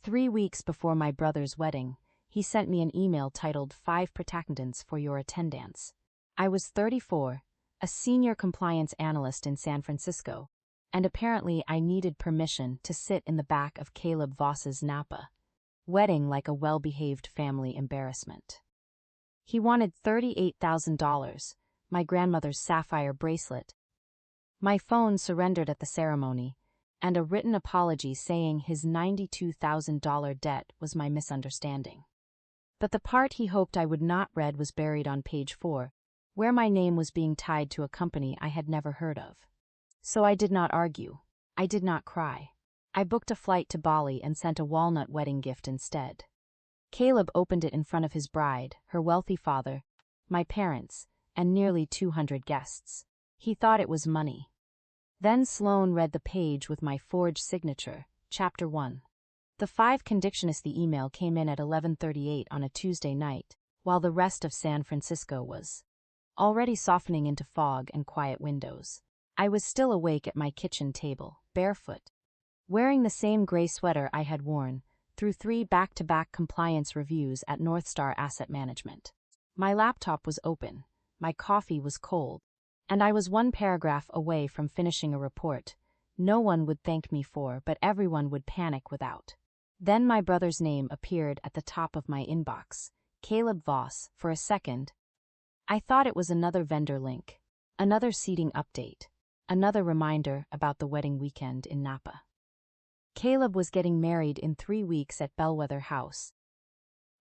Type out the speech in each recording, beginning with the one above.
3 weeks before my brother's wedding, he sent me an email titled 5 Protectants for Your Attendance. I was 34, a senior compliance analyst in San Francisco, and apparently I needed permission to sit in the back of Caleb Voss's Napa wedding like a well-behaved family embarrassment. He wanted $38,000, my grandmother's sapphire bracelet, my phone surrendered at the ceremony, and a written apology saying his $92,000 debt was my misunderstanding. But the part he hoped I would not read was buried on page 4, where my name was being tied to a company I had never heard of. So I did not argue. I did not cry. I booked a flight to Bali and sent a walnut wedding gift instead. Caleb opened it in front of his bride, her wealthy father, my parents, and nearly 200 guests. He thought it was money. Then Sloan read the page with my forged signature, Chapter 1. The 5 conditions. The email came in at 11:38 on a Tuesday night, while the rest of San Francisco was already softening into fog and quiet windows. I was still awake at my kitchen table, barefoot, wearing the same gray sweater I had worn through 3 back-to-back compliance reviews at Northstar Asset Management. My laptop was open, my coffee was cold, and I was 1 paragraph away from finishing a report no one would thank me for, but everyone would panic without. Then my brother's name appeared at the top of my inbox, Caleb Voss. For a second, I thought it was another vendor link, another seating update, another reminder about the wedding weekend in Napa. Caleb was getting married in 3 weeks at Bellwether House,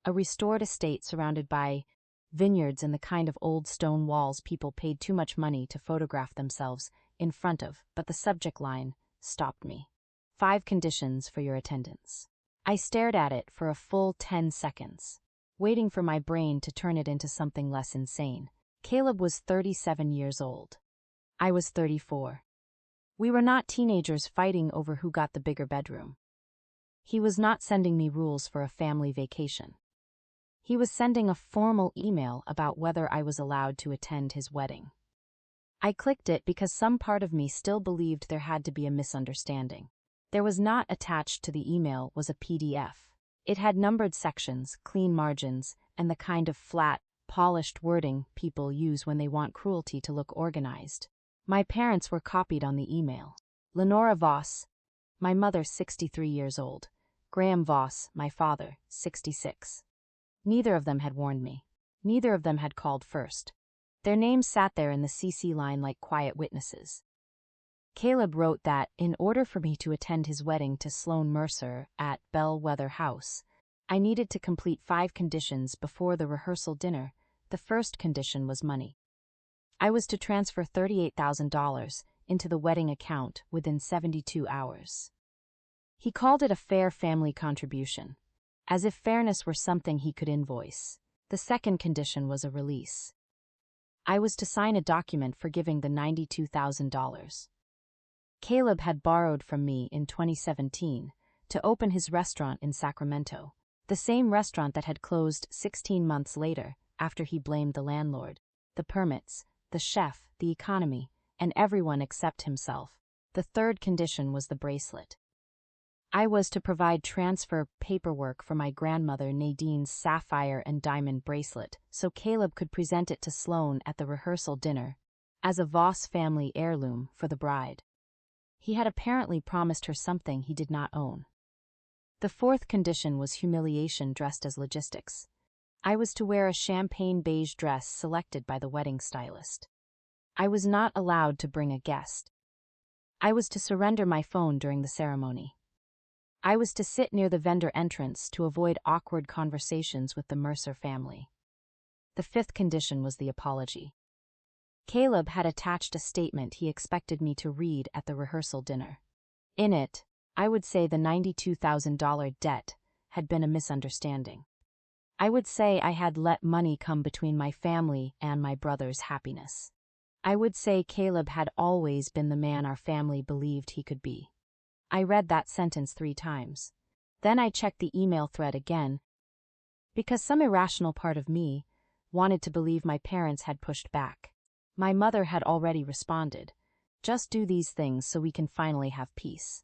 a restored estate surrounded by vineyards and the kind of old stone walls people paid too much money to photograph themselves in front of, but the subject line stopped me. 5 conditions for your attendance. I stared at it for a full 10 seconds, waiting for my brain to turn it into something less insane. Caleb was 37 years old. I was 34. We were not teenagers fighting over who got the bigger bedroom. He was not sending me rules for a family vacation. He was sending a formal email about whether I was allowed to attend his wedding. I clicked it because some part of me still believed there had to be a misunderstanding. There was not attached to the email was a PDF. It had numbered sections, clean margins, and the kind of flat, polished wording people use when they want cruelty to look organized. My parents were copied on the email. Lenora Voss, my mother 63 years old. Graham Voss, my father, 66. Neither of them had warned me. Neither of them had called first. Their names sat there in the CC line like quiet witnesses. Caleb wrote that, in order for me to attend his wedding to Sloan Mercer at Bellwether House, I needed to complete 5 conditions before the rehearsal dinner. The first condition was money. I was to transfer $38,000 into the wedding account within 72 hours. He called it a fair family contribution, as if fairness were something he could invoice. The second condition was a release. I was to sign a document forgiving the $92,000. Caleb had borrowed from me in 2017 to open his restaurant in Sacramento, the same restaurant that had closed 16 months later after he blamed the landlord, the permits, the chef, the economy, and everyone except himself. The third condition was the bracelet. I was to provide transfer paperwork for my grandmother Nadine's sapphire and diamond bracelet so Caleb could present it to Sloan at the rehearsal dinner as a Voss family heirloom for the bride. He had apparently promised her something he did not own. The fourth condition was humiliation dressed as logistics. I was to wear a champagne beige dress selected by the wedding stylist. I was not allowed to bring a guest. I was to surrender my phone during the ceremony. I was to sit near the vendor entrance to avoid awkward conversations with the Mercer family. The fifth condition was the apology. Caleb had attached a statement he expected me to read at the rehearsal dinner. In it, I would say the $92,000 debt had been a misunderstanding. I would say I had let money come between my family and my brother's happiness. I would say Caleb had always been the man our family believed he could be. I read that sentence 3 times. Then I checked the email thread again, because some irrational part of me wanted to believe my parents had pushed back. My mother had already responded, "Just do these things so we can finally have peace."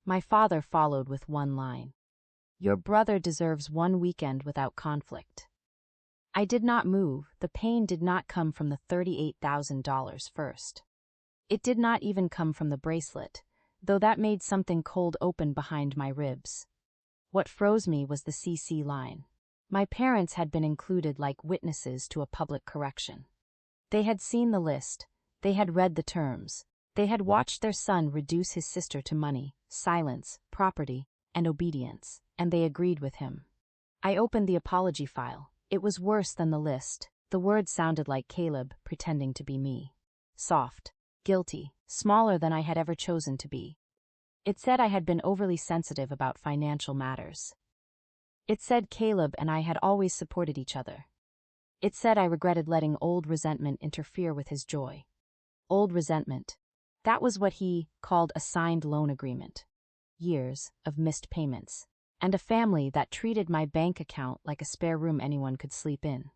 My father followed with one line. Your brother deserves one weekend without conflict. I did not move. The pain did not come from the $38,000 first. It did not even come from the bracelet, though that made something cold open behind my ribs. What froze me was the CC line. My parents had been included like witnesses to a public correction. They had seen the list. They had read the terms. They had watched their son reduce his sister to money, silence, property, and obedience, and they agreed with him. I opened the apology file. It was worse than the list. The words sounded like Caleb pretending to be me. Soft, guilty, smaller than I had ever chosen to be. It said I had been overly sensitive about financial matters. It said Caleb and I had always supported each other. It said I regretted letting old resentment interfere with his joy. Old resentment. That was what he called a signed loan agreement. Years of missed payments. And a family that treated my bank account like a spare room anyone could sleep in.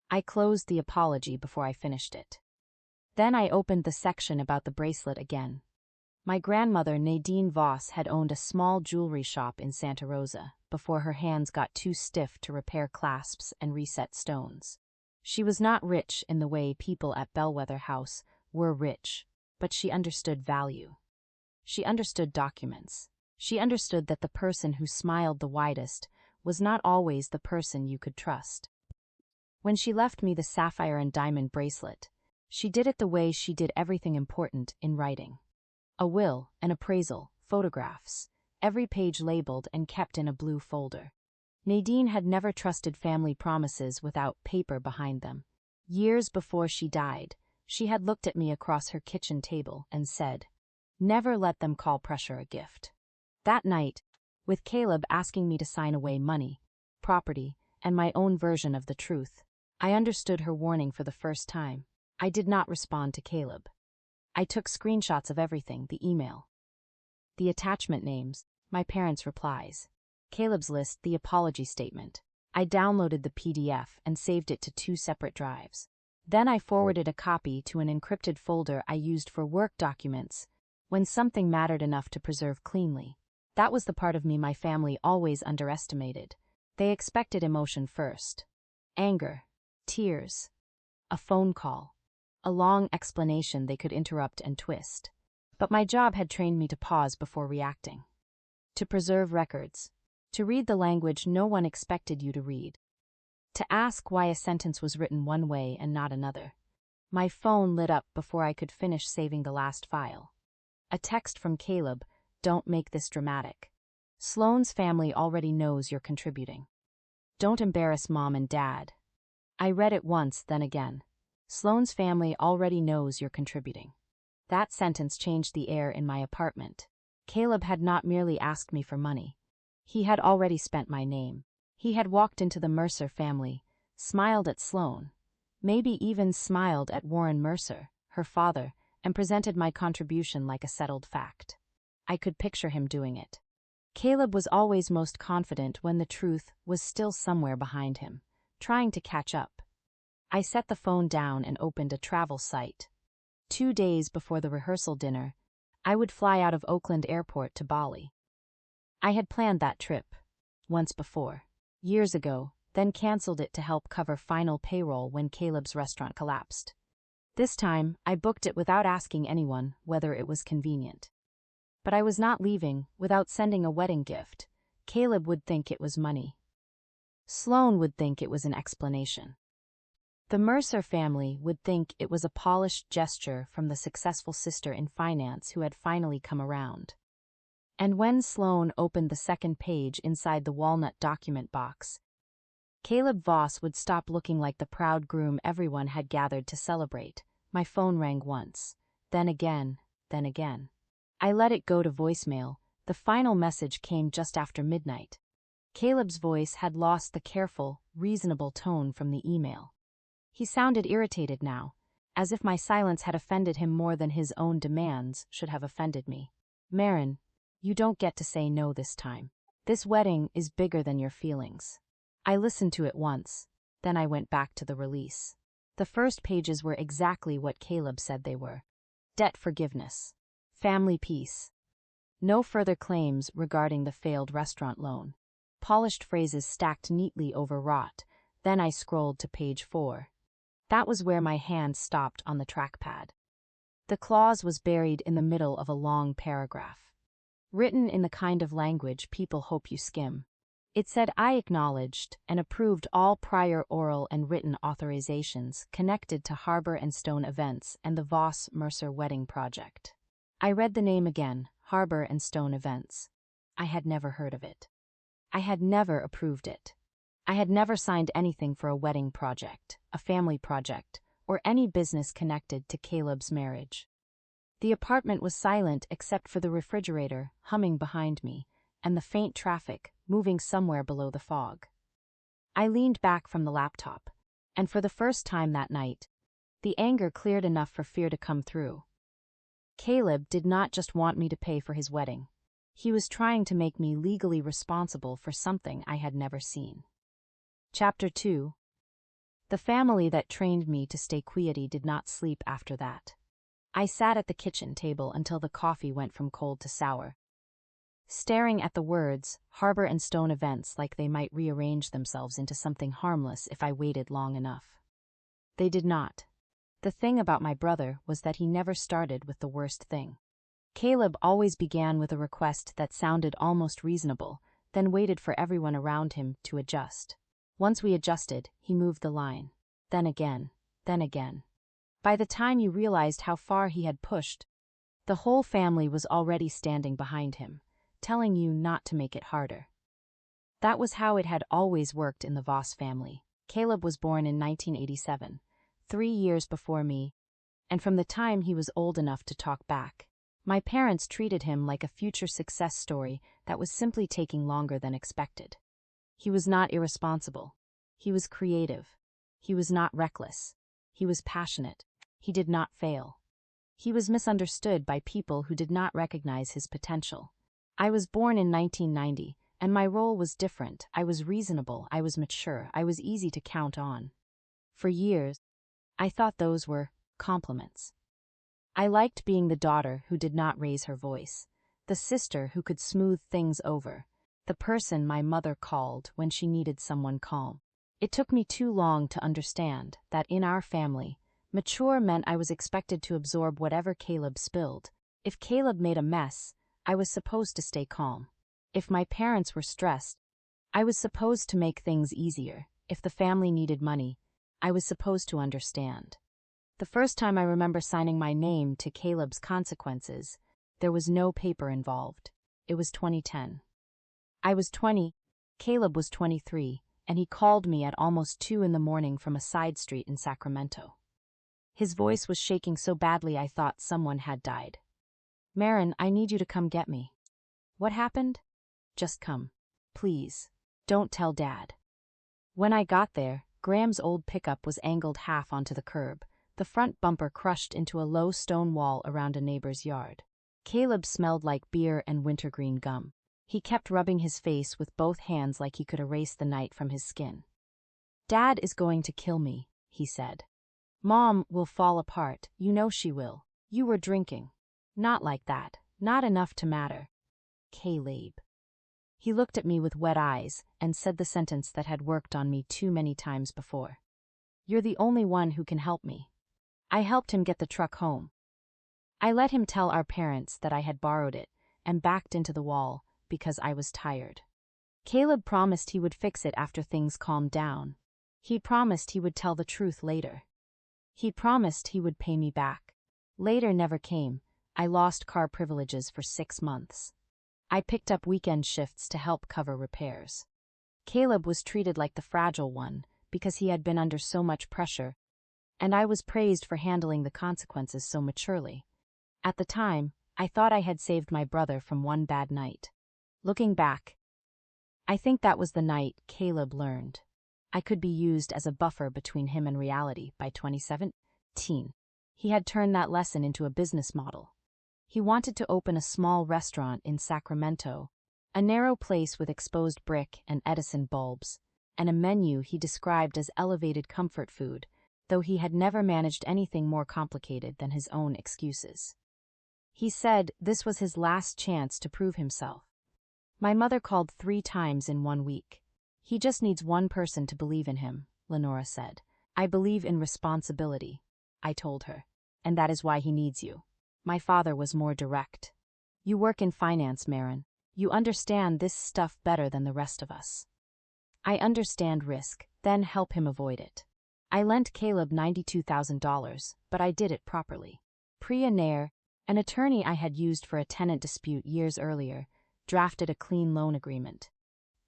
I closed the apology before I finished it. Then I opened the section about the bracelet again. My grandmother, Nadine Voss, had owned a small jewelry shop in Santa Rosa before her hands got too stiff to repair clasps and reset stones. She was not rich in the way people at Bellwether House were rich, but she understood value. She understood documents. She understood that the person who smiled the widest was not always the person you could trust. When she left me the sapphire and diamond bracelet, she did it the way she did everything important in writing. A will, an appraisal, photographs, every page labeled and kept in a blue folder. Nadine had never trusted family promises without paper behind them. Years before she died, she had looked at me across her kitchen table and said, "Never let them call pressure a gift." That night, with Caleb asking me to sign away money, property, and my own version of the truth, I understood her warning for the first time. I did not respond to Caleb. I took screenshots of everything, the email, the attachment names, my parents' replies, Caleb's list, the apology statement. I downloaded the PDF and saved it to 2 separate drives. Then I forwarded a copy to an encrypted folder I used for work documents when something mattered enough to preserve cleanly. That was the part of me my family always underestimated. They expected emotion first. Anger, tears, a phone call, a long explanation they could interrupt and twist. But my job had trained me to pause before reacting. To preserve records. To read the language no one expected you to read. To ask why a sentence was written one way and not another. My phone lit up before I could finish saving the last file. A text from Caleb, "Don't make this dramatic. Sloane's family already knows you're contributing. Don't embarrass Mom and Dad." I read it once, then again. Sloane's family already knows you're contributing. That sentence changed the air in my apartment. Caleb had not merely asked me for money. He had already spent my name. He had walked into the Mercer family, smiled at Sloane, maybe even smiled at Warren Mercer, her father, and presented my contribution like a settled fact. I could picture him doing it. Caleb was always most confident when the truth was still somewhere behind him, trying to catch up. I set the phone down and opened a travel site. 2 days before the rehearsal dinner, I would fly out of Oakland Airport to Bali. I had planned that trip once before, years ago, then canceled it to help cover final payroll when Caleb's restaurant collapsed. This time, I booked it without asking anyone whether it was convenient. But I was not leaving without sending a wedding gift. Caleb would think it was money. Sloane would think it was an explanation. The Mercer family would think it was a polished gesture from the successful sister in finance who had finally come around. And when Sloane opened the second page inside the walnut document box, Caleb Voss would stop looking like the proud groom everyone had gathered to celebrate. My phone rang once, then again, then again. I let it go to voicemail. The final message came just after midnight. Caleb's voice had lost the careful, reasonable tone from the email. He sounded irritated now, as if my silence had offended him more than his own demands should have offended me. "Maren, you don't get to say no this time. This wedding is bigger than your feelings." I listened to it once, then I went back to the release. The first pages were exactly what Caleb said they were. Debt forgiveness. Family peace. No further claims regarding the failed restaurant loan. polished phrases stacked neatly over wrought. Then I scrolled to page 4. That was where my hand stopped on the trackpad. The clause was buried in the middle of a long paragraph, written in the kind of language people hope you skim. It said I acknowledged and approved all prior oral and written authorizations connected to Harbor and Stone events and the Voss-Mercer wedding project. I read the name again, Harbor and Stone events. I had never heard of it. I had never approved it. I had never signed anything for a wedding project, a family project, or any business connected to Caleb's marriage. The apartment was silent except for the refrigerator humming behind me and the faint traffic moving somewhere below the fog. I leaned back from the laptop, and for the first time that night, the anger cleared enough for fear to come through. Caleb did not just want me to pay for his wedding. He was trying to make me legally responsible for something I had never seen. Chapter 2. The family that trained me to stay quiety did not sleep after that. I sat at the kitchen table until the coffee went from cold to sour, staring at the words, Harbor and Stone events, like they might rearrange themselves into something harmless if I waited long enough. They did not. The thing about my brother was that he never started with the worst thing. Caleb always began with a request that sounded almost reasonable, then waited for everyone around him to adjust. Once we adjusted, he moved the line. Then again, then again. By the time you realized how far he had pushed, the whole family was already standing behind him, telling you not to make it harder. That was how it had always worked in the Voss family. Caleb was born in 1987, 3 years before me, and from the time he was old enough to talk back, my parents treated him like a future success story that was simply taking longer than expected. He was not irresponsible. He was creative. He was not reckless. He was passionate. He did not fail. He was misunderstood by people who did not recognize his potential. I was born in 1990, and my role was different. I was reasonable, I was mature, I was easy to count on. For years, I thought those were compliments. I liked being the daughter who did not raise her voice, the sister who could smooth things over, the person my mother called when she needed someone calm. It took me too long to understand that in our family, mature meant I was expected to absorb whatever Caleb spilled. If Caleb made a mess, I was supposed to stay calm. If my parents were stressed, I was supposed to make things easier. If the family needed money, I was supposed to understand. The first time I remember signing my name to Caleb's consequences, there was no paper involved. It was 2010. I was 20, Caleb was 23, and he called me at almost 2 in the morning from a side street in Sacramento. His voice was shaking so badly I thought someone had died. Maren, I need you to come get me. What happened? Just come. Please. Don't tell Dad. When I got there, Graham's old pickup was angled half onto the curb, the front bumper crushed into a low stone wall around a neighbor's yard. Caleb smelled like beer and wintergreen gum. He kept rubbing his face with both hands like he could erase the night from his skin. Dad is going to kill me, he said. Mom will fall apart, you know she will. You were drinking. Not like that, not enough to matter. Caleb. He looked at me with wet eyes and said the sentence that had worked on me too many times before. You're the only one who can help me. I helped him get the truck home. I let him tell our parents that I had borrowed it and backed into the wall because I was tired. Caleb promised he would fix it after things calmed down. He promised he would tell the truth later. He promised he would pay me back. Later never came. I lost car privileges for 6 months. I picked up weekend shifts to help cover repairs. Caleb was treated like the fragile one because he had been under so much pressure, and I was praised for handling the consequences so maturely. At the time, I thought I had saved my brother from one bad night. Looking back, I think that was the night Caleb learned I could be used as a buffer between him and reality. By 2017, he had turned that lesson into a business model. He wanted to open a small restaurant in Sacramento, a narrow place with exposed brick and Edison bulbs, and a menu he described as elevated comfort food, though he had never managed anything more complicated than his own excuses. He said this was his last chance to prove himself. My mother called 3 times in 1 week. He just needs one person to believe in him, Lenora said. I believe in responsibility, I told her. And that is why he needs you. My father was more direct. You work in finance, Maren. You understand this stuff better than the rest of us. I understand risk, then help him avoid it. I lent Caleb $92,000, but I did it properly. Priya Nair, an attorney I had used for a tenant dispute years earlier, drafted a clean loan agreement.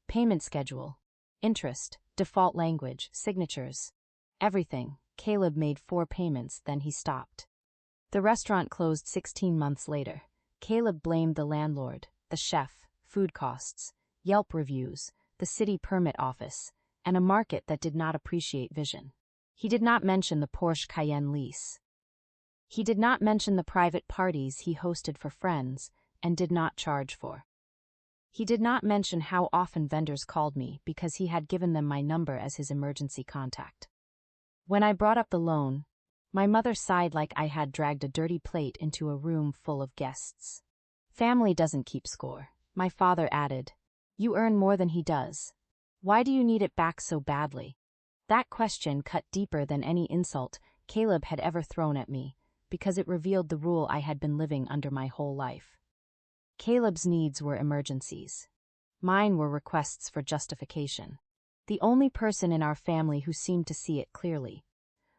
Payment schedule, interest, default language, signatures, everything. Caleb made 4 payments, then he stopped. The restaurant closed 16 months later. Caleb blamed the landlord, the chef, food costs, Yelp reviews, the city permit office, and a market that did not appreciate vision. He did not mention the Porsche Cayenne lease. He did not mention the private parties he hosted for friends and did not charge for. He did not mention how often vendors called me because he had given them my number as his emergency contact. When I brought up the loan, my mother sighed like I had dragged a dirty plate into a room full of guests. Family doesn't keep score, my father added. You earn more than he does. Why do you need it back so badly? That question cut deeper than any insult Caleb had ever thrown at me, because it revealed the rule I had been living under my whole life. Caleb's needs were emergencies. Mine were requests for justification. The only person in our family who seemed to see it clearly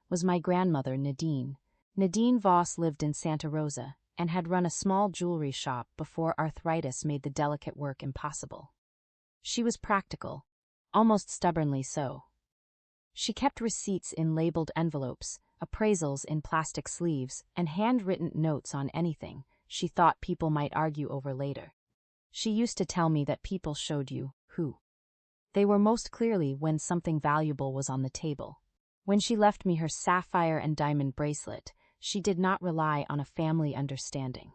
was my grandmother, Nadine. Nadine Voss lived in Santa Rosa and had run a small jewelry shop before arthritis made the delicate work impossible. She was practical, almost stubbornly so. She kept receipts in labeled envelopes, appraisals in plastic sleeves, and handwritten notes on anything she thought people might argue over later. She used to tell me that people showed you who they were most clearly when something valuable was on the table. When she left me her sapphire and diamond bracelet, she did not rely on a family understanding.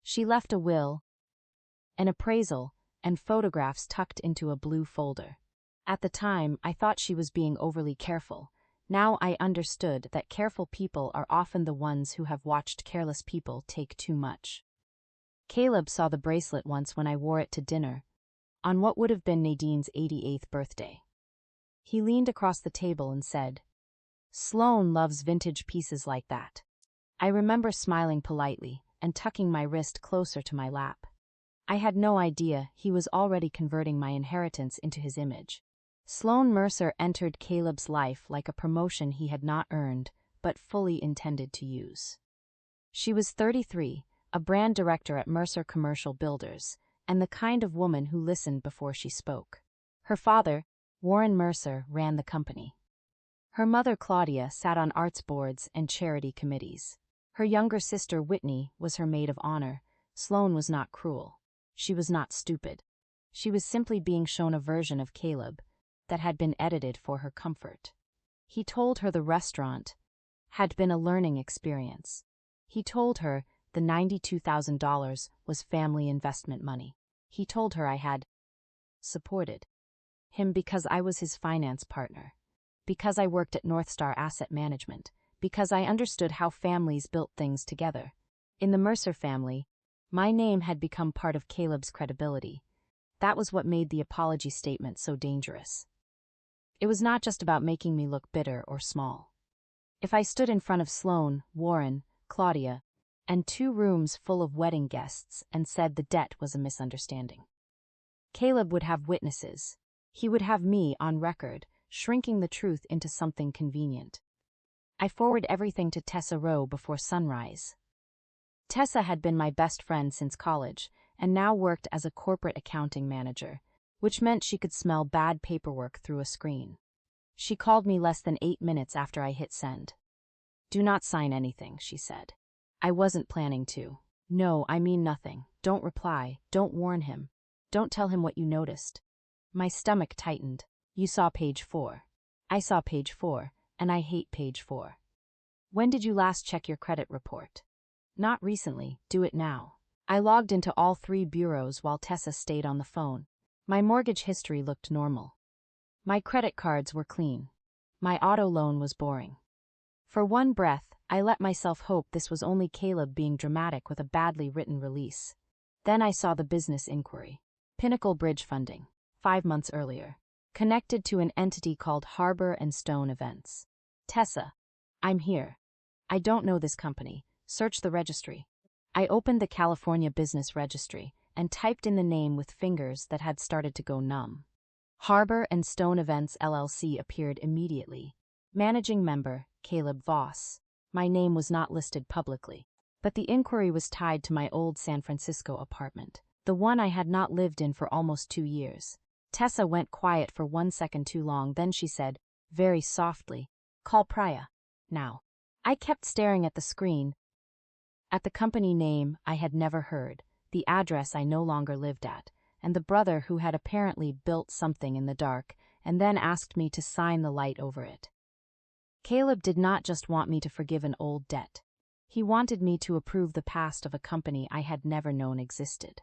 She left a will, an appraisal, and photographs tucked into a blue folder. At the time, I thought she was being overly careful. Now I understood that careful people are often the ones who have watched careless people take too much. Caleb saw the bracelet once when I wore it to dinner, on what would have been Nadine's 88th birthday. He leaned across the table and said, "Sloane loves vintage pieces like that." I remember smiling politely and tucking my wrist closer to my lap. I had no idea he was already converting my inheritance into his image. Sloane Mercer entered Caleb's life like a promotion he had not earned, but fully intended to use. She was 33, a brand director at Mercer Commercial Builders, and the kind of woman who listened before she spoke. Her father, Warren Mercer, ran the company. Her mother, Claudia, sat on arts boards and charity committees. Her younger sister, Whitney, was her maid of honor. Sloane was not cruel. She was not stupid. She was simply being shown a version of Caleb that had been edited for her comfort. He told her the restaurant had been a learning experience. He told her the $92,000 was family investment money. He told her I had supported him because I was his finance partner, because I worked at Northstar Asset Management, because I understood how families built things together. In the Mercer family, my name had become part of Caleb's credibility. That was what made the apology statement so dangerous. It was not just about making me look bitter or small. If I stood in front of Sloane, Warren, Claudia, and 2 rooms full of wedding guests and said the debt was a misunderstanding, Caleb would have witnesses. He would have me on record, shrinking the truth into something convenient. I forwarded everything to Tessa Rowe before sunrise. Tessa had been my best friend since college, and now worked as a corporate accounting manager, which meant she could smell bad paperwork through a screen. She called me less than 8 minutes after I hit send. "Do not sign anything," she said. I wasn't planning to. "No, I mean nothing. Don't reply. Don't warn him. Don't tell him what you noticed." My stomach tightened. "You saw page 4. I saw page 4, and I hate page 4. When did you last check your credit report?" "Not recently. Do it now." I logged into all 3 bureaus while Tessa stayed on the phone. My mortgage history looked normal. My credit cards were clean. My auto loan was boring. For one breath, I let myself hope this was only Caleb being dramatic with a badly written release. Then I saw the business inquiry. Pinnacle Bridge funding. 5 months earlier. Connected to an entity called Harbor and Stone Events. Tessa. I'm here. I don't know this company. Search the registry. I opened the California Business Registry and typed in the name with fingers that had started to go numb. Harbor and Stone Events LLC appeared immediately. Managing member, Caleb Voss. My name was not listed publicly, but the inquiry was tied to my old San Francisco apartment, the one I had not lived in for almost 2 years. Tessa went quiet for 1 second too long, then she said, very softly, call Priya. Now. I kept staring at the screen, at the company name I had never heard, the address I no longer lived at, and the brother who had apparently built something in the dark and then asked me to sign the light over it. Caleb did not just want me to forgive an old debt. He wanted me to approve the past of a company I had never known existed.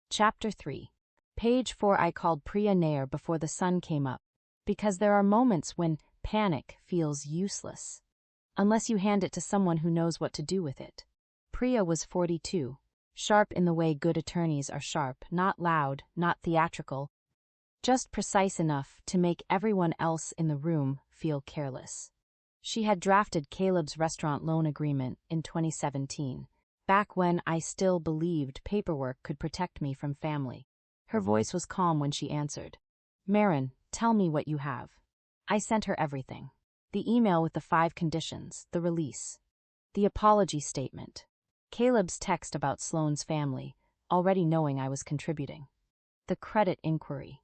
Chapter 3. Page 4. I called Priya Nair before the sun came up, because there are moments when panic feels useless, unless you hand it to someone who knows what to do with it. Priya was 42, sharp in the way good attorneys are sharp, not loud, not theatrical, just precise enough to make everyone else in the room feel careless. She had drafted Caleb's restaurant loan agreement in 2017, back when I still believed paperwork could protect me from family. Her voice was calm when she answered. Maren, tell me what you have. I sent her everything. The email with the 5 conditions, the release, the apology statement, Caleb's text about Sloane's family, already knowing I was contributing, the credit inquiry,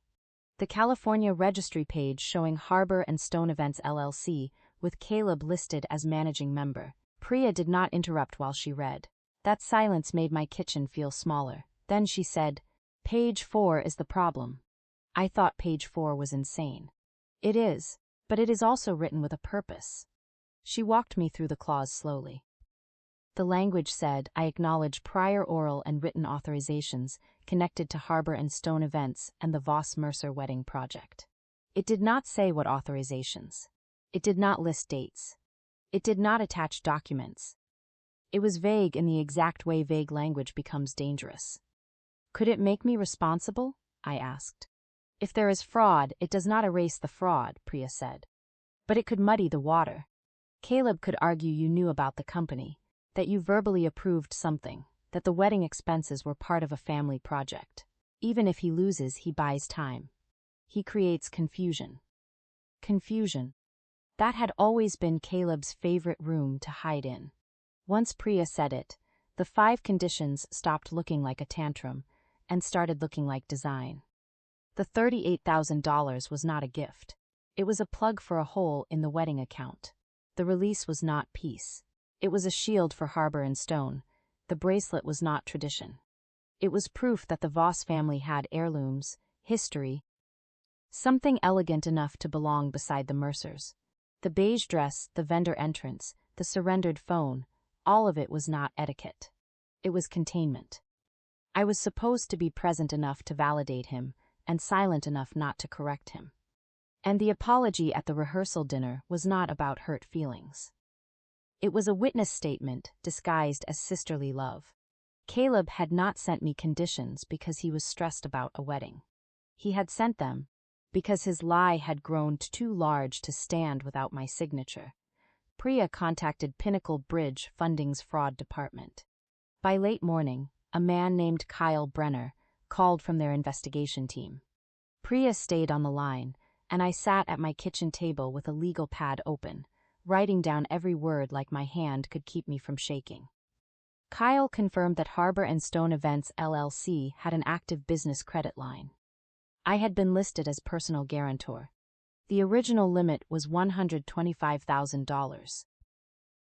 the California registry page showing Harbor and Stone Events LLC with Caleb listed as managing member. Priya did not interrupt while she read. That silence made my kitchen feel smaller. Then she said, Page 4 is the problem. I thought page 4 was insane. It is, but it is also written with a purpose. She walked me through the clause slowly. The language said I acknowledge prior oral and written authorizations connected to Harbor and Stone Events and the Voss-Mercer wedding project. It did not say what authorizations. It did not list dates. It did not attach documents. It was vague in the exact way vague language becomes dangerous. Could it make me responsible? I asked. If there is fraud, it does not erase the fraud, Priya said. But it could muddy the water. Caleb could argue you knew about the company, that you verbally approved something, that the wedding expenses were part of a family project. Even if he loses, he buys time. He creates confusion. Confusion. That had always been Caleb's favorite room to hide in. Once Priya said it, the 5 conditions stopped looking like a tantrum and started looking like design. The $38,000 was not a gift. It was a plug for a hole in the wedding account. The release was not peace. It was a shield for Harbor and Stone. The bracelet was not tradition. It was proof that the Voss family had heirlooms, history, something elegant enough to belong beside the Mercers. The beige dress, the vendor entrance, the surrendered phone, all of it was not etiquette. It was containment. I was supposed to be present enough to validate him, and silent enough not to correct him. And the apology at the rehearsal dinner was not about hurt feelings. It was a witness statement disguised as sisterly love. Caleb had not sent me conditions because he was stressed about a wedding. He had sent them because his lie had grown too large to stand without my signature. Priya contacted Pinnacle Bridge Funding's fraud department. By late morning, a man named Kyle Brenner called from their investigation team. Priya stayed on the line, and I sat at my kitchen table with a legal pad open, writing down every word like my hand could keep me from shaking. Kyle confirmed that Harbor and Stone Events LLC had an active business credit line. I had been listed as personal guarantor. The original limit was $125,000.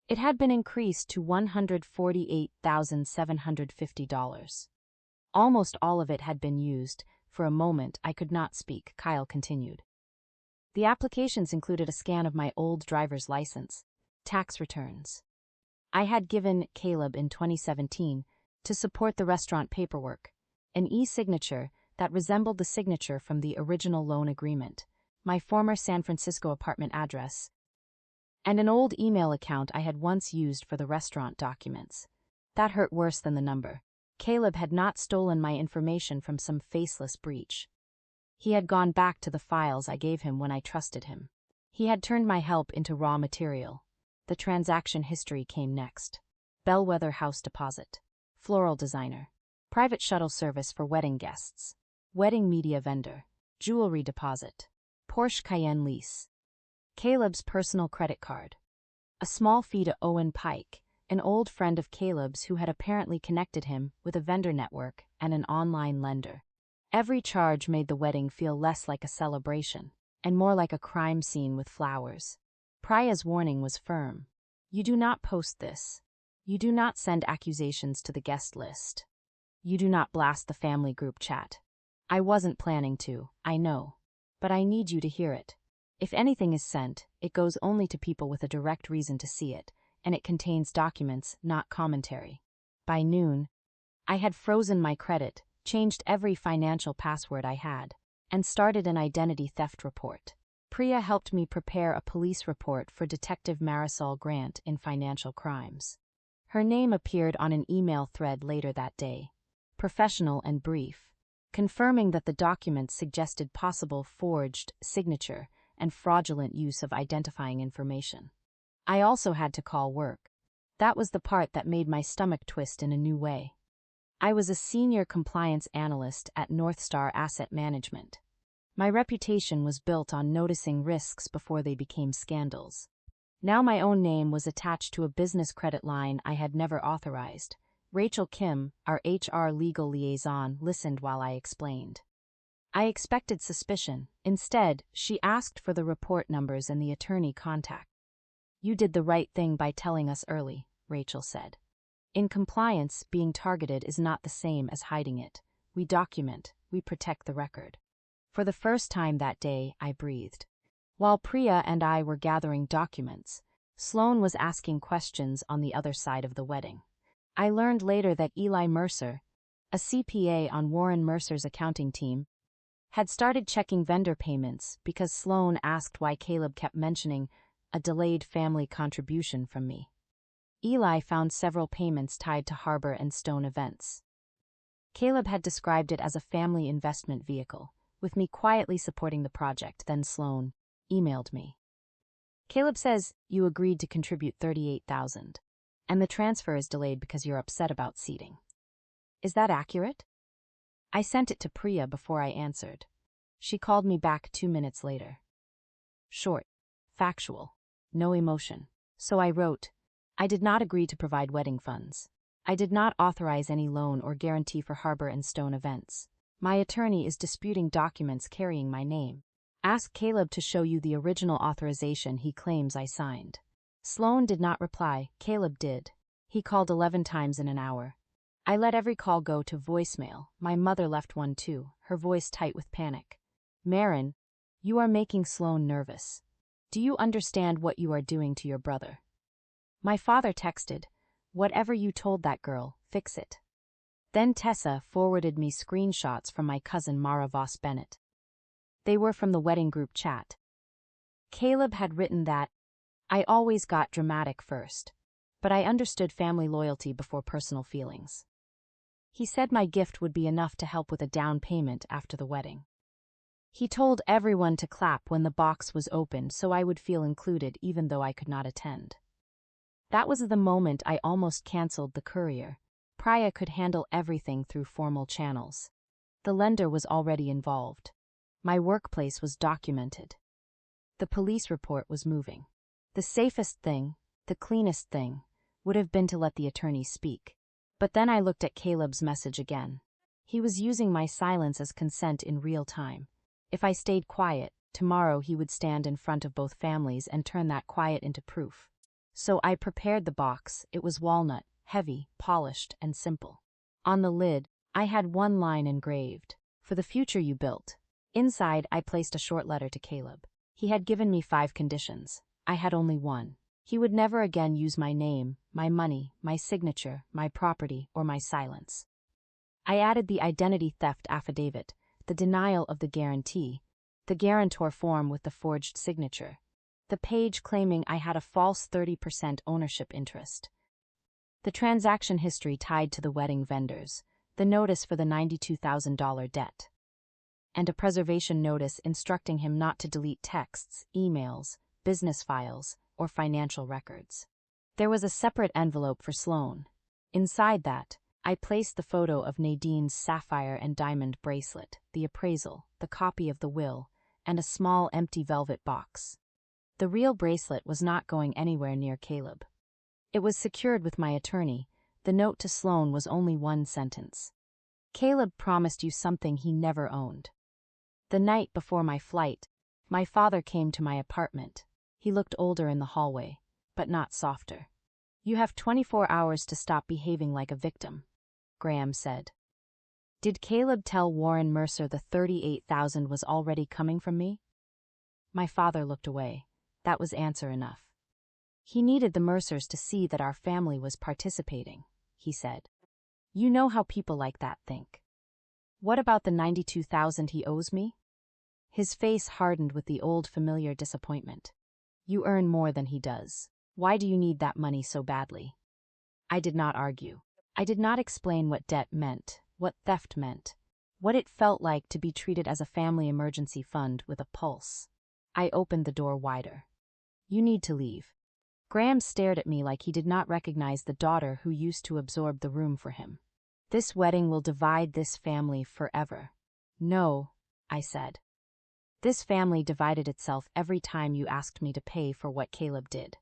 It had been increased to $148,750. Almost all of it had been used. For a moment, I could not speak, Kyle continued. The applications included a scan of my old driver's license, tax returns. I had given Caleb in 2017 to support the restaurant paperwork, an e-signature that resembled the signature from the original loan agreement, my former San Francisco apartment address, and an old email account I had once used for the restaurant documents. That hurt worse than the number. Caleb had not stolen my information from some faceless breach. He had gone back to the files I gave him when I trusted him. He had turned my help into raw material. The transaction history came next. Bellwether house deposit. Floral designer. Private shuttle service for wedding guests. Wedding media vendor. Jewelry deposit. Porsche Cayenne lease. Caleb's personal credit card. A small fee to Owen Pike, an old friend of Caleb's who had apparently connected him with a vendor network and an online lender. Every charge made the wedding feel less like a celebration and more like a crime scene with flowers. Priya's warning was firm. You do not post this. You do not send accusations to the guest list. You do not blast the family group chat. I wasn't planning to, I know. But I need you to hear it. If anything is sent, it goes only to people with a direct reason to see it, and it contains documents, not commentary. By noon, I had frozen my credit, changed every financial password I had, and started an identity theft report. Priya helped me prepare a police report for Detective Marisol Grant in financial crimes. Her name appeared on an email thread later that day, professional and brief, confirming that the documents suggested possible forged signature and fraudulent use of identifying information. I also had to call work. That was the part that made my stomach twist in a new way. I was a senior compliance analyst at North Star Asset Management. My reputation was built on noticing risks before they became scandals. Now my own name was attached to a business credit line I had never authorized. Rachel Kim, our HR legal liaison, listened while I explained. I expected suspicion. Instead, she asked for the report numbers and the attorney contact. You did the right thing by telling us early, Rachel said. In compliance, being targeted is not the same as hiding it. We document, we protect the record. For the first time that day, I breathed. While Priya and I were gathering documents, Sloan was asking questions on the other side of the wedding. I learned later that Eli Mercer, a CPA on Warren Mercer's accounting team, had started checking vendor payments because Sloan asked why Caleb kept mentioning a delayed family contribution from me. Eli found several payments tied to Harbor and Stone events. Caleb had described it as a family investment vehicle, with me quietly supporting the project. Then Sloan emailed me. Caleb says you agreed to contribute $38,000, and the transfer is delayed because you're upset about seating. Is that accurate? I sent it to Priya before I answered. She called me back 2 minutes later. Short, factual, no emotion. So I wrote, I did not agree to provide wedding funds. I did not authorize any loan or guarantee for Harbor and Stone events. My attorney is disputing documents carrying my name. Ask Caleb to show you the original authorization he claims I signed. Sloan did not reply. Caleb did. He called 11 times in an hour. I let every call go to voicemail. My mother left one too, her voice tight with panic. Maren, you are making Sloan nervous. Do you understand what you are doing to your brother? My father texted, whatever you told that girl, fix it. Then Tessa forwarded me screenshots from my cousin Maren Voss Bennett. They were from the wedding group chat. Caleb had written that, I always got dramatic first, but I understood family loyalty before personal feelings. He said my gift would be enough to help with a down payment after the wedding. He told everyone to clap when the box was opened so I would feel included even though I could not attend. That was the moment I almost canceled the courier. Priya could handle everything through formal channels. The lender was already involved. My workplace was documented. The police report was moving. The safest thing, the cleanest thing, would have been to let the attorney speak. But then I looked at Caleb's message again. He was using my silence as consent in real time. If I stayed quiet, tomorrow he would stand in front of both families and turn that quiet into proof. So I prepared the box. It was walnut, heavy, polished, and simple. On the lid, I had one line engraved, for the future you built. Inside, I placed a short letter to Caleb. He had given me 5 conditions. I had only one. He would never again use my name, my money, my signature, my property, or my silence. I added the identity theft affidavit, the denial of the guarantee, the guarantor form with the forged signature, the page claiming I had a false 30% ownership interest. The transaction history tied to the wedding vendors, the notice for the $92,000 debt, and a preservation notice instructing him not to delete texts, emails, business files, or financial records. There was a separate envelope for Sloan. Inside that, I placed the photo of Nadine's sapphire and diamond bracelet, the appraisal, the copy of the will, and a small empty velvet box. The real bracelet was not going anywhere near Caleb. It was secured with my attorney. The note to Sloan was only one sentence. Caleb promised you something he never owned. The night before my flight, my father came to my apartment. He looked older in the hallway, but not softer. You have 24 hours to stop behaving like a victim, Graham said. Did Caleb tell Warren Mercer the $38,000 was already coming from me? My father looked away. That was answer enough. He needed the Mercers to see that our family was participating, he said. You know how people like that think. What about the $92,000 he owes me? His face hardened with the old familiar disappointment. You earn more than he does. Why do you need that money so badly? I did not argue. I did not explain what debt meant, what theft meant, what it felt like to be treated as a family emergency fund with a pulse. I opened the door wider. You need to leave. Graham stared at me like he did not recognize the daughter who used to absorb the room for him. This wedding will divide this family forever. No, I said. This family divided itself every time you asked me to pay for what Caleb did.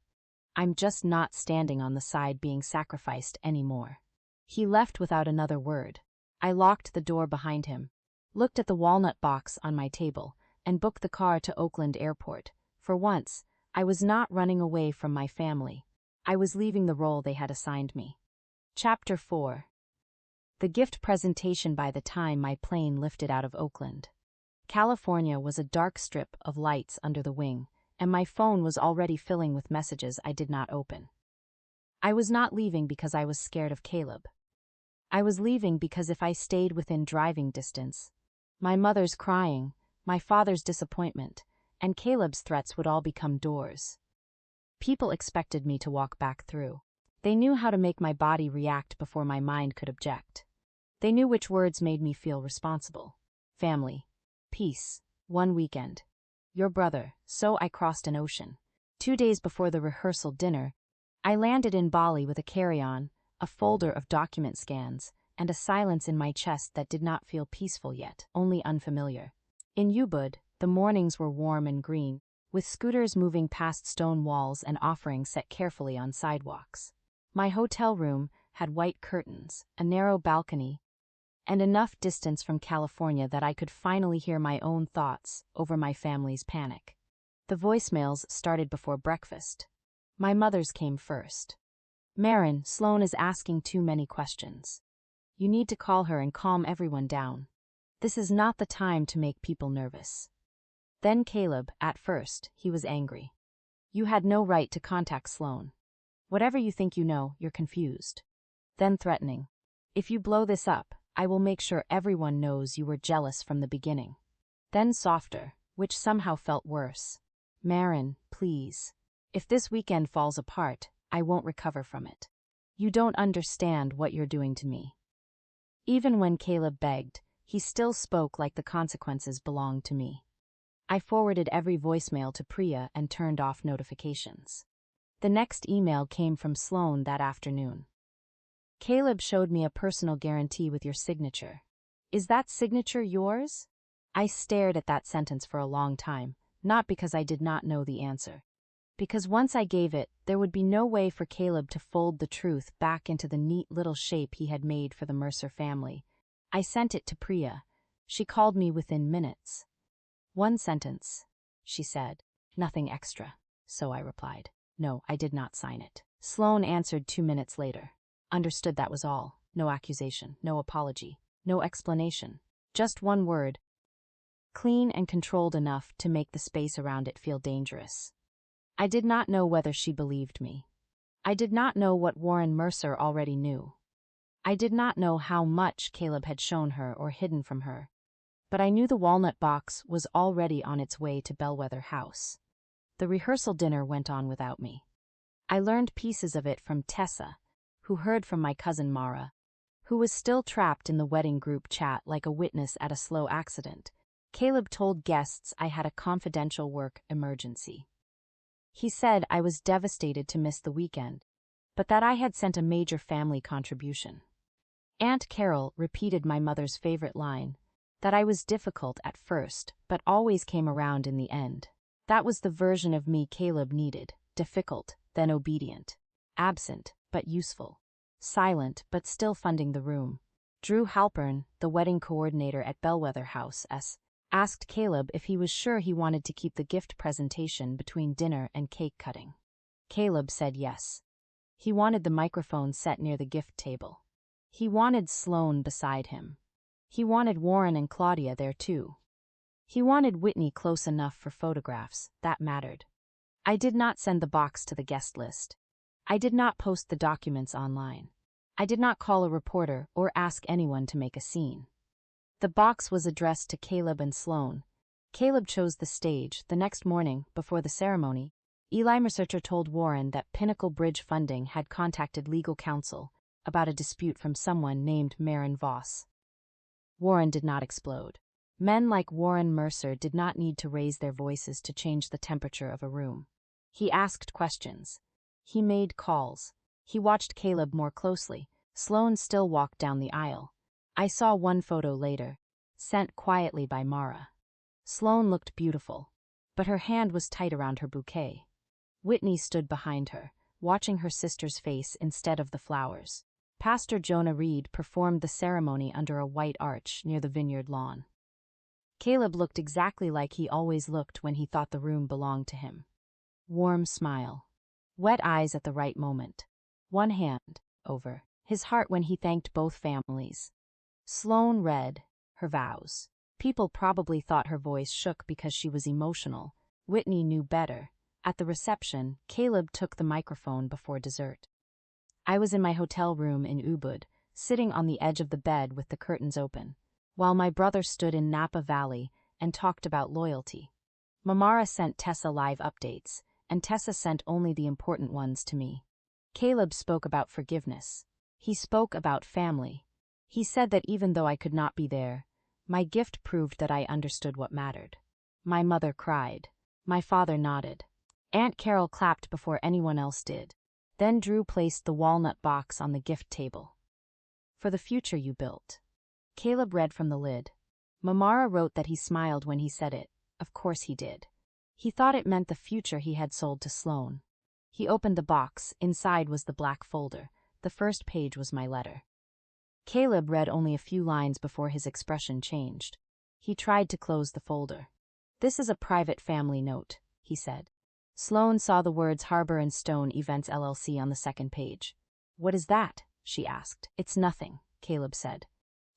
I'm just not standing on the side being sacrificed anymore. He left without another word. I locked the door behind him, looked at the walnut box on my table, and booked the car to Oakland Airport. For once, I was not running away from my family. I was leaving the role they had assigned me. Chapter 4. The gift presentation. By the time my plane lifted out of Oakland, California was a dark strip of lights under the wing, and my phone was already filling with messages I did not open. I was not leaving because I was scared of Caleb. I was leaving because if I stayed within driving distance, my mother's crying, my father's disappointment, and Caleb's threats would all become doors. People expected me to walk back through. They knew how to make my body react before my mind could object. They knew which words made me feel responsible. Family. Peace. One weekend. Your brother. So I crossed an ocean. 2 days before the rehearsal dinner, I landed in Bali with a carry-on, a folder of document scans, and a silence in my chest that did not feel peaceful yet, only unfamiliar. In Ubud, the mornings were warm and green, with scooters moving past stone walls and offerings set carefully on sidewalks. My hotel room had white curtains, a narrow balcony, and enough distance from California that I could finally hear my own thoughts over my family's panic. The voicemails started before breakfast. My mother's came first. Maren, Sloan is asking too many questions. You need to call her and calm everyone down. This is not the time to make people nervous. Then Caleb. At first, he was angry. You had no right to contact Sloan. Whatever you think you know, you're confused. Then threatening. If you blow this up, I will make sure everyone knows you were jealous from the beginning. Then softer, which somehow felt worse. Maren, please. If this weekend falls apart, I won't recover from it. You don't understand what you're doing to me. Even when Caleb begged, he still spoke like the consequences belonged to me. I forwarded every voicemail to Priya and turned off notifications. The next email came from Sloan that afternoon. Caleb showed me a personal guarantee with your signature. Is that signature yours? I stared at that sentence for a long time, not because I did not know the answer. Because once I gave it, there would be no way for Caleb to fold the truth back into the neat little shape he had made for the Mercer family. I sent it to Priya. She called me within minutes. One sentence, she said. Nothing extra. So I replied. No, I did not sign it. Sloan answered 2 minutes later. Understood, that was all. No accusation, no apology, no explanation. Just one word. Clean and controlled enough to make the space around it feel dangerous. I did not know whether she believed me. I did not know what Warren Mercer already knew. I did not know how much Caleb had shown her or hidden from her. But I knew the walnut box was already on its way to Bellwether House. The rehearsal dinner went on without me. I learned pieces of it from Tessa, who heard from my cousin Mara, who was still trapped in the wedding group chat like a witness at a slow accident. Caleb told guests I had a confidential work emergency. He said I was devastated to miss the weekend, but that I had sent a major family contribution. Aunt Carol repeated my mother's favorite line, that I was difficult at first, but always came around in the end. That was the version of me Caleb needed, difficult, then obedient, absent, but useful, silent, but still funding the room. Drew Halpern, the wedding coordinator at Bellwether House, asked Caleb if he was sure he wanted to keep the gift presentation between dinner and cake cutting. Caleb said yes. He wanted the microphone set near the gift table. He wanted Sloane beside him. He wanted Warren and Claudia there too. He wanted Whitney close enough for photographs, that mattered. I did not send the box to the guest list. I did not post the documents online. I did not call a reporter or ask anyone to make a scene. The box was addressed to Caleb and Sloane. Caleb chose the stage. The next morning, before the ceremony, Eli researcher told Warren that Pinnacle Bridge Funding had contacted legal counsel about a dispute from someone named Maren Voss. Warren did not explode. Men like Warren Mercer did not need to raise their voices to change the temperature of a room. He asked questions. He made calls. He watched Caleb more closely. Sloane still walked down the aisle. I saw one photo later, sent quietly by Mara. Sloane looked beautiful, but her hand was tight around her bouquet. Whitney stood behind her, watching her sister's face instead of the flowers. Pastor Jonah Reed performed the ceremony under a white arch near the vineyard lawn. Caleb looked exactly like he always looked when he thought the room belonged to him. Warm smile. Wet eyes at the right moment. One hand over his heart when he thanked both families. Sloane read her vows. People probably thought her voice shook because she was emotional. Whitney knew better. At the reception, Caleb took the microphone before dessert. I was in my hotel room in Ubud, sitting on the edge of the bed with the curtains open, while my brother stood in Napa Valley and talked about loyalty. Mamara sent Tessa live updates, and Tessa sent only the important ones to me. Caleb spoke about forgiveness. He spoke about family. He said that even though I could not be there, my gift proved that I understood what mattered. My mother cried. My father nodded. Aunt Carol clapped before anyone else did. Then Drew placed the walnut box on the gift table. For the future you built. Caleb read from the lid. Mamara wrote that he smiled when he said it. Of course he did. He thought it meant the future he had sold to Sloane. He opened the box. Inside was the black folder. The first page was my letter. Caleb read only a few lines before his expression changed. He tried to close the folder. This is a private family note, he said. Sloane saw the words Harbor and Stone Events LLC on the second page. What is that? She asked. It's nothing, Caleb said.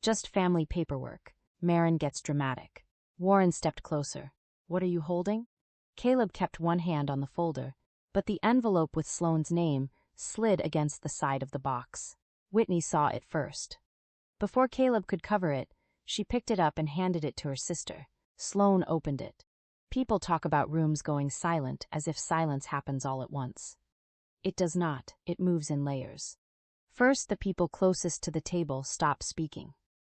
Just family paperwork. Maren gets dramatic. Warren stepped closer. What are you holding? Caleb kept one hand on the folder, but the envelope with Sloane's name slid against the side of the box. Whitney saw it first. Before Caleb could cover it, she picked it up and handed it to her sister. Sloane opened it. People talk about rooms going silent as if silence happens all at once. It does not, it moves in layers. First, the people closest to the table stop speaking.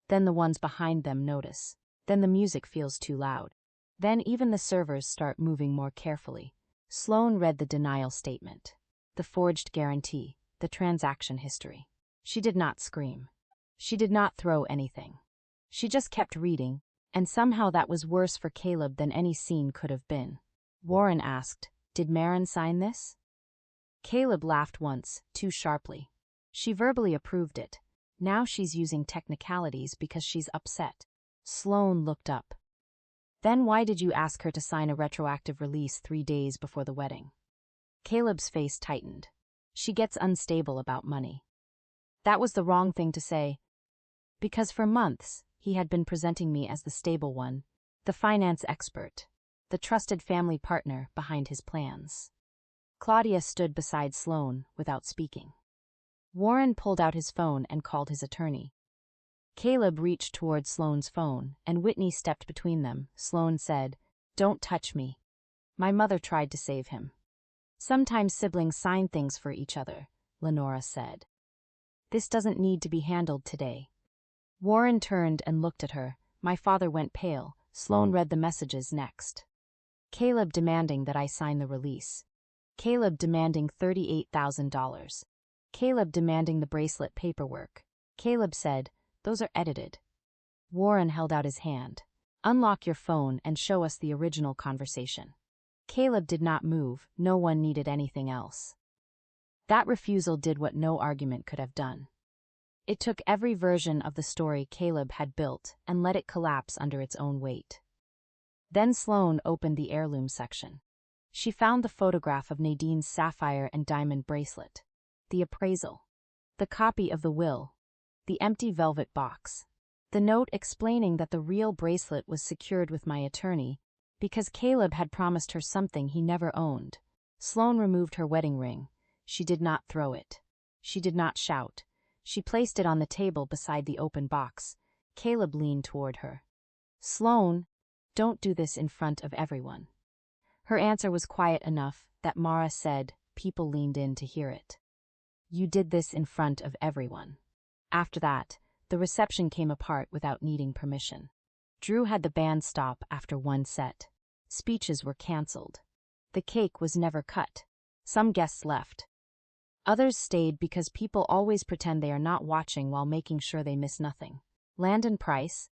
Then the ones behind them notice. Then the music feels too loud. Then even the servers start moving more carefully. Sloane read the denial statement, the forged guarantee, the transaction history. She did not scream. She did not throw anything. She just kept reading, and somehow that was worse for Caleb than any scene could have been. Warren asked, "Did Maren sign this?" Caleb laughed once, too sharply. She verbally approved it. Now she's using technicalities because she's upset. Sloane looked up. Then why did you ask her to sign a retroactive release 3 days before the wedding? Caleb's face tightened. She gets unstable about money. That was the wrong thing to say. Because for months, he had been presenting me as the stable one, the finance expert, the trusted family partner behind his plans. Claudia stood beside Sloane without speaking. Warren pulled out his phone and called his attorney. Caleb reached toward Sloane's phone, and Whitney stepped between them. Sloane said, "Don't touch me." My mother tried to save him. Sometimes siblings sign things for each other, Lenora said. This doesn't need to be handled today. Warren turned and looked at her. My father went pale. Sloane read the messages next. Caleb demanding that I sign the release. Caleb demanding $38,000. Caleb demanding the bracelet paperwork. Caleb said, "Those are edited." Warren held out his hand. "Unlock your phone and show us the original conversation." Caleb did not move. No one needed anything else. That refusal did what no argument could have done. It took every version of the story Caleb had built and let it collapse under its own weight. Then Sloane opened the heirloom section. She found the photograph of Nadine's sapphire and diamond bracelet, the appraisal, the copy of the will, the empty velvet box, the note explaining that the real bracelet was secured with my attorney because Caleb had promised her something he never owned. Sloane removed her wedding ring. She did not throw it. She did not shout. She placed it on the table beside the open box. Caleb leaned toward her. "Sloane, don't do this in front of everyone." Her answer was quiet enough that Mara said people leaned in to hear it. "You did this in front of everyone." After that, the reception came apart without needing permission. Drew had the band stop after one set. Speeches were canceled. The cake was never cut. Some guests left. Others stayed because people always pretend they are not watching while making sure they miss nothing. Landon Price,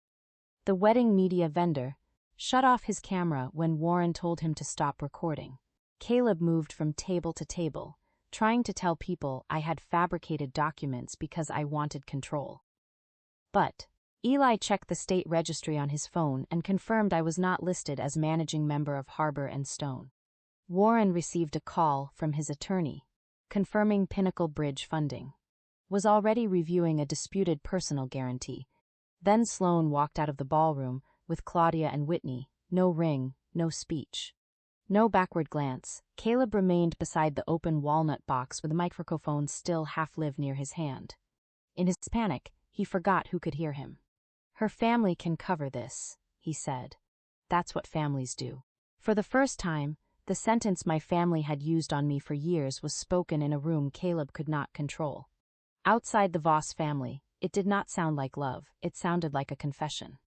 the wedding media vendor, shut off his camera when Warren told him to stop recording. Caleb moved from table to table, trying to tell people I had fabricated documents because I wanted control. But Eli checked the state registry on his phone and confirmed I was not listed as managing member of Harbor and Stone. Warren received a call from his attorney, confirming Pinnacle Bridge funding. Was already reviewing a disputed personal guarantee. Then Sloane walked out of the ballroom with Claudia and Whitney. No ring, no speech. No backward glance. Caleb remained beside the open walnut box with the microphone still half-lived near his hand. In his panic, he forgot who could hear him. "Her family can cover this," he said. That's what families do. For the first time, the sentence my family had used on me for years was spoken in a room Caleb could not control. Outside the Voss family, it did not sound like love, it sounded like a confession.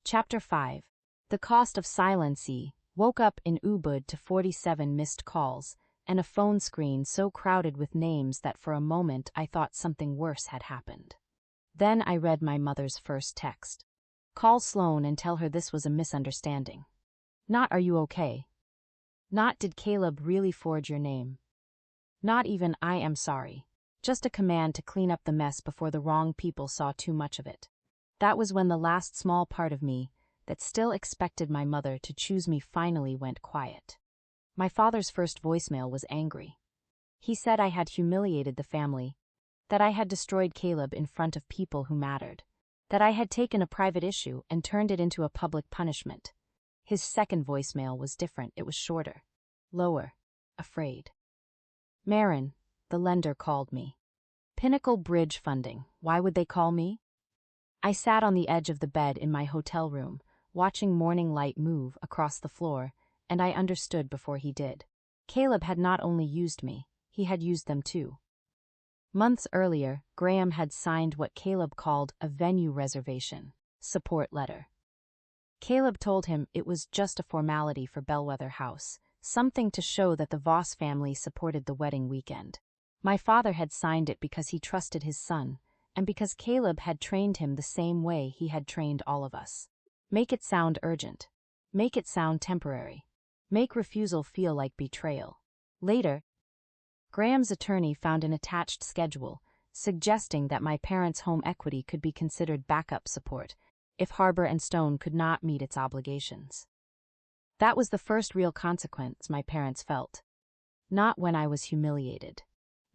Chapter 5. The Cost of Silence. Woke up in Ubud to 47 missed calls, and a phone screen so crowded with names that for a moment I thought something worse had happened. Then I read my mother's first text. "Call Sloane and tell her this was a misunderstanding." Not "Are you okay?" Not "Did Caleb really forge your name?" Not even "I am sorry." Just a command to clean up the mess before the wrong people saw too much of it. That was when the last small part of me, that still expected my mother to choose me, finally went quiet. My father's first voicemail was angry. He said I had humiliated the family, that I had destroyed Caleb in front of people who mattered, that I had taken a private issue and turned it into a public punishment. His second voicemail was different. It was shorter, lower, afraid. "Maren, the lender called me." Pinnacle Bridge funding. Why would they call me? I sat on the edge of the bed in my hotel room, watching morning light move across the floor, and I understood before he did. Caleb had not only used me, he had used them too. Months earlier, Graham had signed what Caleb called a venue reservation support letter. Caleb told him it was just a formality for Bellwether House, something to show that the Voss family supported the wedding weekend. My father had signed it because he trusted his son, and because Caleb had trained him the same way he had trained all of us. Make it sound urgent. Make it sound temporary. Make refusal feel like betrayal. Later, Graham's attorney found an attached schedule, suggesting that my parents' home equity could be considered backup support if Harbor and Stone could not meet its obligations. That was the first real consequence my parents felt. Not when I was humiliated.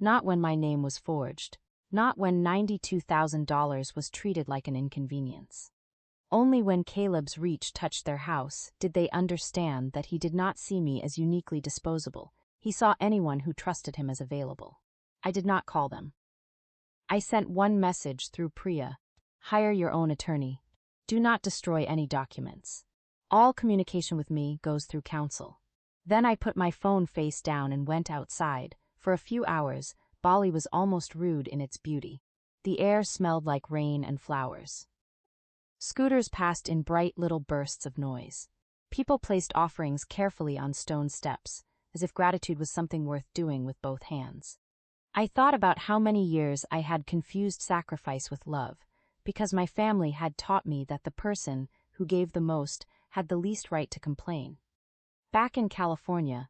Not when my name was forged. Not when $92,000 was treated like an inconvenience. Only when Caleb's reach touched their house did they understand that he did not see me as uniquely disposable. He saw anyone who trusted him as available. I did not call them. I sent one message through Priya: hire your own attorney. Do not destroy any documents. All communication with me goes through counsel. Then I put my phone face down and went outside. For a few hours, Bali was almost rude in its beauty. The air smelled like rain and flowers. Scooters passed in bright little bursts of noise. People placed offerings carefully on stone steps, as if gratitude was something worth doing with both hands. I thought about how many years I had confused sacrifice with love, because my family had taught me that the person who gave the most had the least right to complain. Back in California,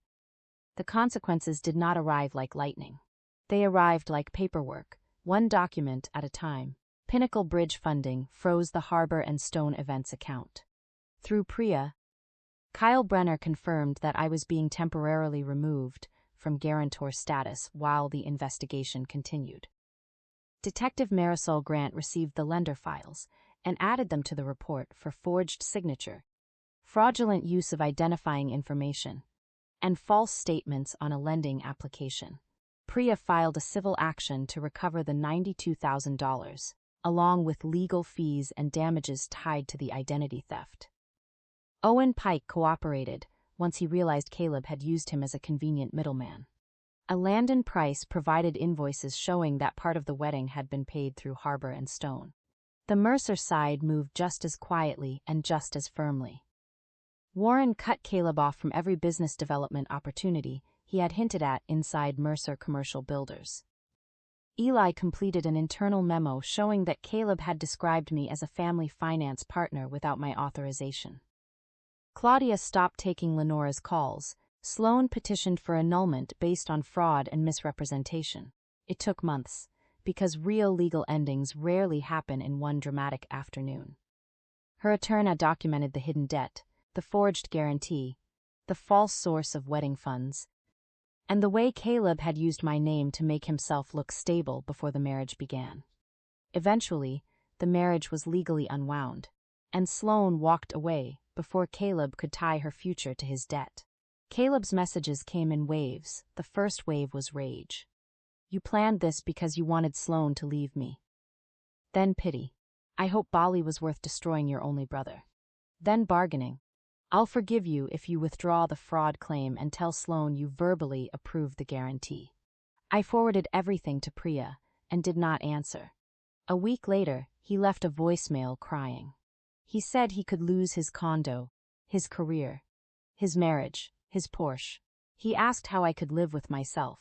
the consequences did not arrive like lightning. They arrived like paperwork, one document at a time. Pinnacle Bridge funding froze the Harbor and Stone events account. Through Priya, Kyle Brenner confirmed that I was being temporarily removed from guarantor status while the investigation continued. Detective Marisol Grant received the lender files and added them to the report for forged signature, fraudulent use of identifying information, and false statements on a lending application. Priya filed a civil action to recover the $92,000, along with legal fees and damages tied to the identity theft. Owen Pike cooperated once he realized Caleb had used him as a convenient middleman. A Landon Price provided invoices showing that part of the wedding had been paid through Harbor and Stone. The Mercer side moved just as quietly and just as firmly. Warren cut Caleb off from every business development opportunity he had hinted at inside Mercer Commercial Builders. Eli completed an internal memo showing that Caleb had described me as a family finance partner without my authorization. Claudia stopped taking Lenora's calls. Sloan petitioned for annulment based on fraud and misrepresentation. It took months, because real legal endings rarely happen in one dramatic afternoon. Her attorney documented the hidden debt, the forged guarantee, the false source of wedding funds, and the way Caleb had used my name to make himself look stable before the marriage began. Eventually, the marriage was legally unwound, and Sloan walked away before Caleb could tie her future to his debt. Caleb's messages came in waves. The first wave was rage. You planned this because you wanted Sloan to leave me. Then pity. I hope Bali was worth destroying your only brother. Then bargaining. I'll forgive you if you withdraw the fraud claim and tell Sloan you verbally approved the guarantee. I forwarded everything to Priya and did not answer. A week later, he left a voicemail crying. He said he could lose his condo, his career, his marriage, his Porsche. He asked how I could live with myself.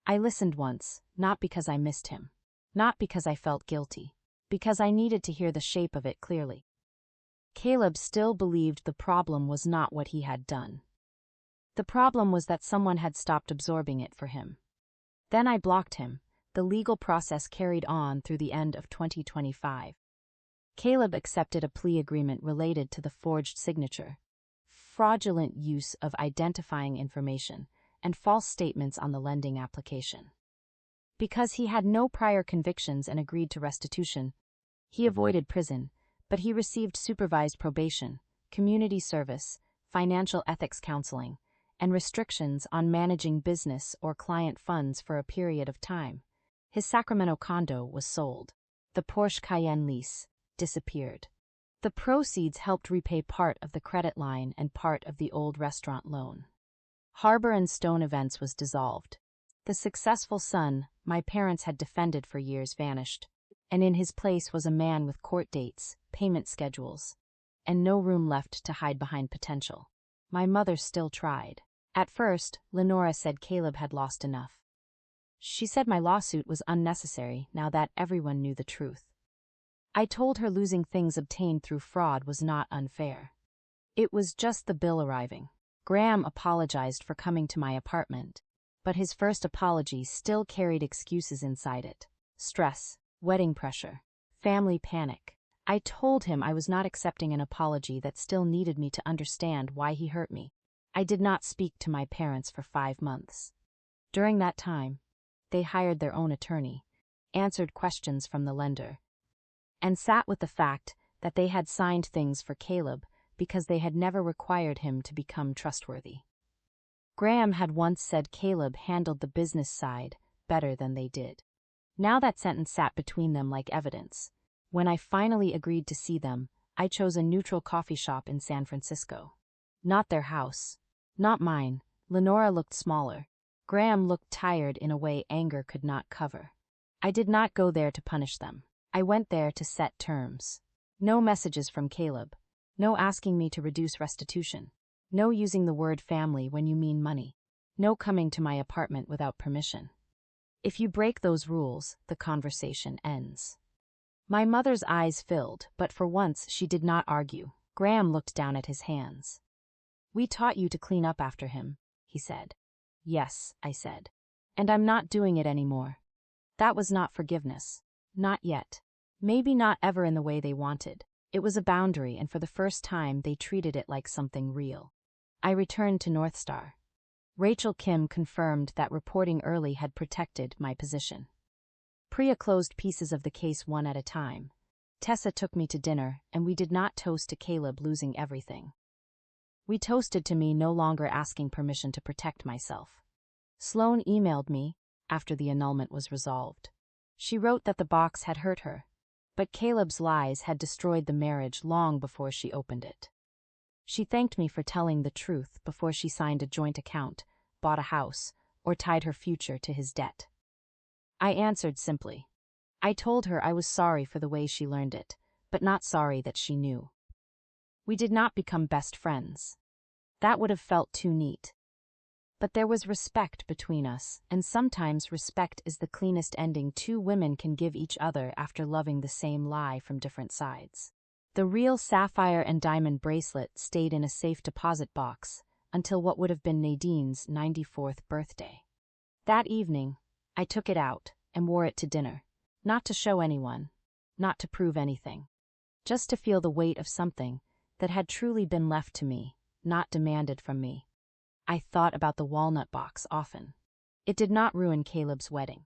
I listened once, not because I missed him, not because I felt guilty, because I needed to hear the shape of it clearly. Caleb still believed the problem was not what he had done. The problem was that someone had stopped absorbing it for him. Then I blocked him. The legal process carried on through the end of 2025. Caleb accepted a plea agreement related to the forged signature, fraudulent use of identifying information, and false statements on the lending application. Because he had no prior convictions and agreed to restitution, he avoided prison, but he received supervised probation, community service, financial ethics counseling, and restrictions on managing business or client funds for a period of time. His Sacramento condo was sold. The Porsche Cayenne lease disappeared. The proceeds helped repay part of the credit line and part of the old restaurant loan. Harbor and Stone Events was dissolved. The successful son my parents had defended for years vanished, and in his place was a man with court dates, payment schedules, and no room left to hide behind potential. My mother still tried. At first, Lenora said Caleb had lost enough. She said my lawsuit was unnecessary now that everyone knew the truth. I told her losing things obtained through fraud was not unfair. It was just the bill arriving. Graham apologized for coming to my apartment, but his first apology still carried excuses inside it. Stress, wedding pressure, family panic. I told him I was not accepting an apology that still needed me to understand why he hurt me. I did not speak to my parents for 5 months. During that time, they hired their own attorney, answered questions from the lender, and sat with the fact that they had signed things for Caleb because they had never required him to become trustworthy. Graham had once said Caleb handled the business side better than they did. Now that sentence sat between them like evidence. When I finally agreed to see them, I chose a neutral coffee shop in San Francisco. Not their house. Not mine. Lenora looked smaller. Graham looked tired in a way anger could not cover. I did not go there to punish them. I went there to set terms. No messages from Caleb. No asking me to reduce restitution. No using the word family when you mean money. No coming to my apartment without permission. If you break those rules, the conversation ends. My mother's eyes filled, but for once she did not argue. Graham looked down at his hands. We taught you to clean up after him, he said. Yes, I said. And I'm not doing it anymore. That was not forgiveness. Not yet. Maybe not ever in the way they wanted. It was a boundary, and for the first time they treated it like something real. I returned to North Star. Rachel Kim confirmed that reporting early had protected my position. Priya closed pieces of the case one at a time. Tessa took me to dinner, and we did not toast to Caleb losing everything. We toasted to me no longer asking permission to protect myself. Sloane emailed me after the annulment was resolved. She wrote that the box had hurt her, but Caleb's lies had destroyed the marriage long before she opened it. She thanked me for telling the truth before she signed a joint account, bought a house, or tied her future to his debt. I answered simply. I told her I was sorry for the way she learned it, but not sorry that she knew. We did not become best friends. That would have felt too neat. But there was respect between us, and sometimes respect is the cleanest ending two women can give each other after loving the same lie from different sides. The real sapphire and diamond bracelet stayed in a safe deposit box until what would have been Nadine's 94th birthday. That evening, I took it out and wore it to dinner, not to show anyone, not to prove anything, just to feel the weight of something that had truly been left to me, not demanded from me. I thought about the walnut box often. It did not ruin Caleb's wedding.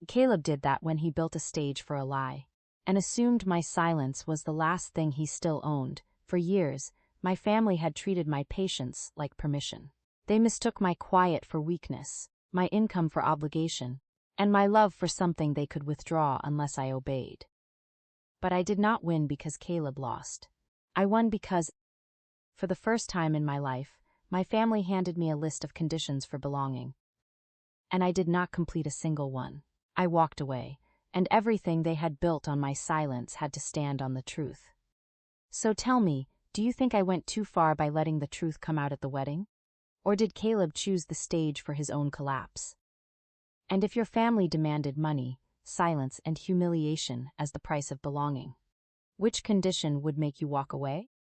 Caleb did that when he built a stage for a lie, and assumed my silence was the last thing he still owned. For years, my family had treated my patience like permission. They mistook my quiet for weakness, my income for obligation, and my love for something they could withdraw unless I obeyed. But I did not win because Caleb lost. I won because, for the first time in my life, my family handed me a list of conditions for belonging. And I did not complete a single one. I walked away, and everything they had built on my silence had to stand on the truth. So tell me, do you think I went too far by letting the truth come out at the wedding? Or did Caleb choose the stage for his own collapse? And if your family demanded money, silence, and humiliation as the price of belonging, which condition would make you walk away?